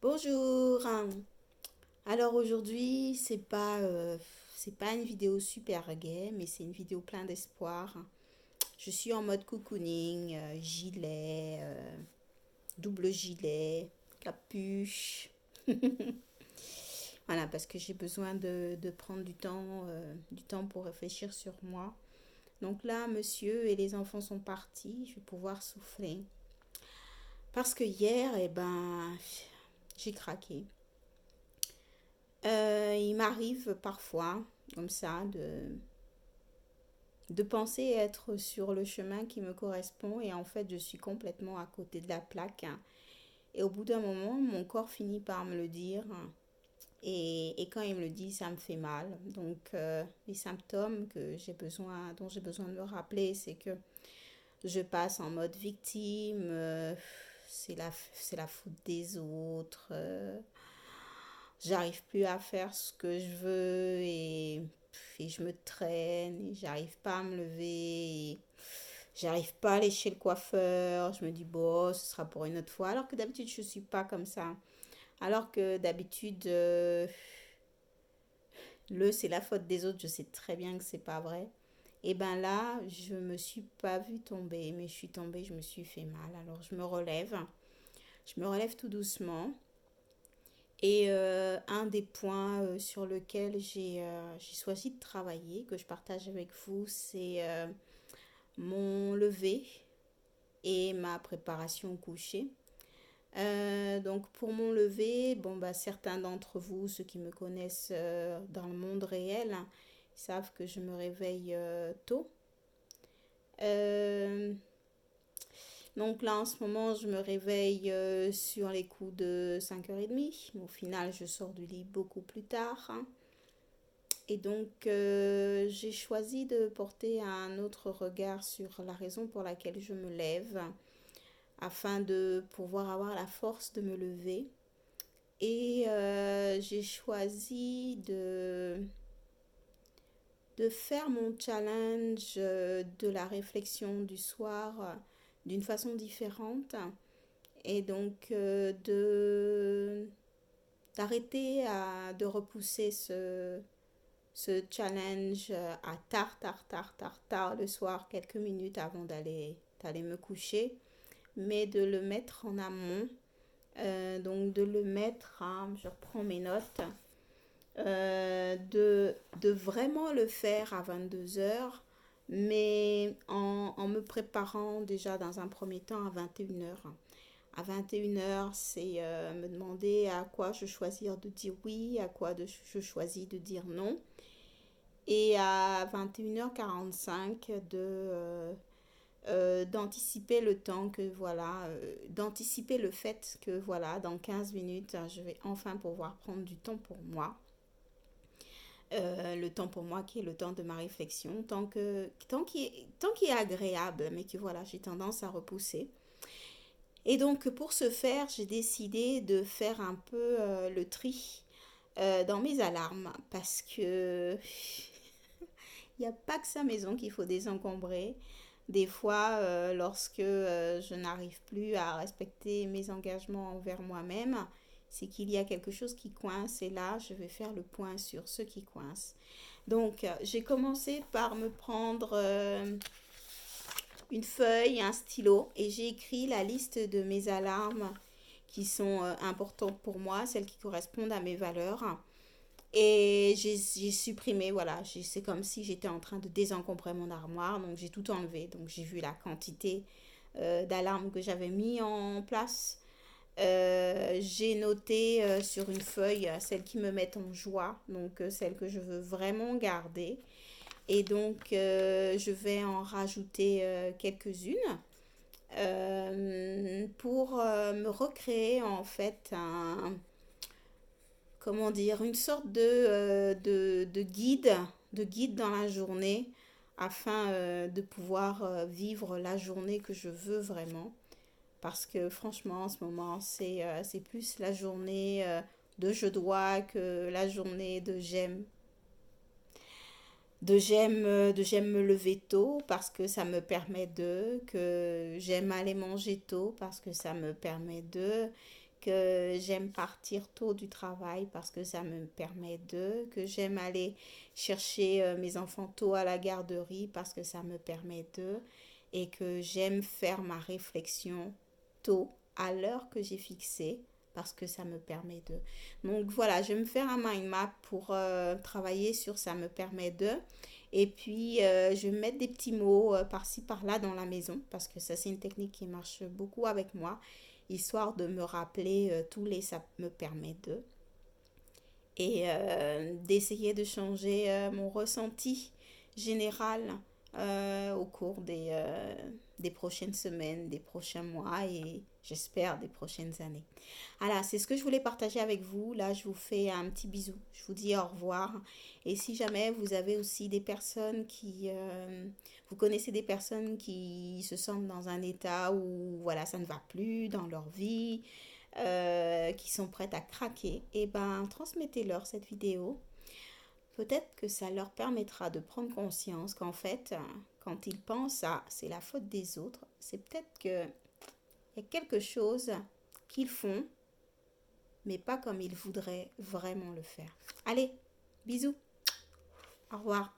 Bonjour. Alors aujourd'hui, c'est pas une vidéo super gay, mais c'est une vidéo plein d'espoir. Je suis en mode cocooning, gilet, double gilet, capuche. Voilà, parce que j'ai besoin de prendre du temps pour réfléchir sur moi. Donc là, monsieur et les enfants sont partis, je vais pouvoir souffler. Parce que hier, j'ai craqué. Il m'arrive parfois, comme ça, de penser être sur le chemin qui me correspond et en fait je suis complètement à côté de la plaque. Et au bout d'un moment, mon corps finit par me le dire et quand il me le dit, ça me fait mal. Donc les symptômes dont j'ai besoin de me rappeler, c'est que je passe en mode victime, c'est la faute des autres, j'arrive plus à faire ce que je veux et je me traîne et j'arrive pas à me lever. J'arrive pas à aller chez le coiffeur. Je me dis, bon, ce sera pour une autre fois. Alors que d'habitude, je suis pas comme ça. Alors que d'habitude, c'est la faute des autres. Je sais très bien que c'est pas vrai. Et ben là, je me suis pas vue tomber, mais je suis tombée, je me suis fait mal. Alors je me relève. Je me relève tout doucement. Et un des points sur lequel j'ai choisi de travailler, que je partage avec vous, c'est mon lever et ma préparation au coucher. Donc pour mon lever, bon bah certains d'entre vous, ceux qui me connaissent dans le monde réel, savent que je me réveille tôt. Euh, donc là en ce moment, je me réveille sur les coups de 5h30. Au final, je sors du lit beaucoup plus tard, hein. Et donc, j'ai choisi de porter un autre regard sur la raison pour laquelle je me lève, afin de pouvoir avoir la force de me lever. Et j'ai choisi de faire mon challenge de la réflexion du soir d'une façon différente. Et donc, de repousser ce challenge à tard le soir, quelques minutes avant d'aller me coucher, mais de le mettre en amont, donc de le mettre je reprends mes notes, de vraiment le faire à 22 heures, mais en me préparant déjà dans un premier temps à 21 heures. À 21 heures, c'est me demander à quoi je choisis de dire oui, je choisis de dire non. Et à 21h45 d'anticiper le temps que voilà, d'anticiper le fait que voilà, dans 15 minutes, je vais enfin pouvoir prendre du temps pour moi. Le temps pour moi qui est le temps de ma réflexion, tant qui est agréable, mais que voilà, j'ai tendance à repousser. Et donc pour ce faire, j'ai décidé de faire un peu le tri dans mes alarmes parce que il n'y a pas que sa maison qu'il faut désencombrer. Des fois, lorsque je n'arrive plus à respecter mes engagements envers moi-même, c'est qu'il y a quelque chose qui coince et là, je vais faire le point sur ce qui coince. Donc, j'ai commencé par me prendre une feuille, un stylo et j'ai écrit la liste de mes alarmes qui sont importantes pour moi, celles qui correspondent à mes valeurs. Et j'ai supprimé, voilà, c'est comme si j'étais en train de désencombrer mon armoire, donc j'ai tout enlevé. Donc j'ai vu la quantité d'alarmes que j'avais mis en place. J'ai noté sur une feuille celles qui me mettent en joie, donc celles que je veux vraiment garder. Et donc je vais en rajouter quelques-unes pour me recréer en fait comment dire, une sorte de guide dans la journée afin de pouvoir vivre la journée que je veux vraiment. Parce que franchement, en ce moment, c'est plus la journée de je dois que la journée de j'aime me lever tôt parce que ça me permet que j'aime aller manger tôt parce que ça me permet que j'aime partir tôt du travail parce que ça me permet que j'aime aller chercher mes enfants tôt à la garderie parce que ça me permet et que j'aime faire ma réflexion tôt à l'heure que j'ai fixée parce que ça me permet Donc voilà, je vais me faire un mind map pour travailler sur ça me permet Et puis, je vais mettre des petits mots par-ci, par-là dans la maison parce que ça, c'est une technique qui marche beaucoup avec moi, histoire de me rappeler tous les ça me permet et d'essayer de changer mon ressenti général au cours des prochaines semaines, des prochains mois et j'espère des prochaines années. Voilà, c'est ce que je voulais partager avec vous. Là, je vous fais un petit bisou. Je vous dis au revoir. Et si jamais vous avez aussi des personnes vous connaissez des personnes qui se sentent dans un état où, voilà, ça ne va plus dans leur vie, qui sont prêtes à craquer, et ben, transmettez-leur cette vidéo. Peut-être que ça leur permettra de prendre conscience qu'en fait, quand ils pensent à c'est la faute des autres, c'est peut-être que il y a quelque chose qu'ils font, mais pas comme ils voudraient vraiment le faire. Allez, bisous, au revoir.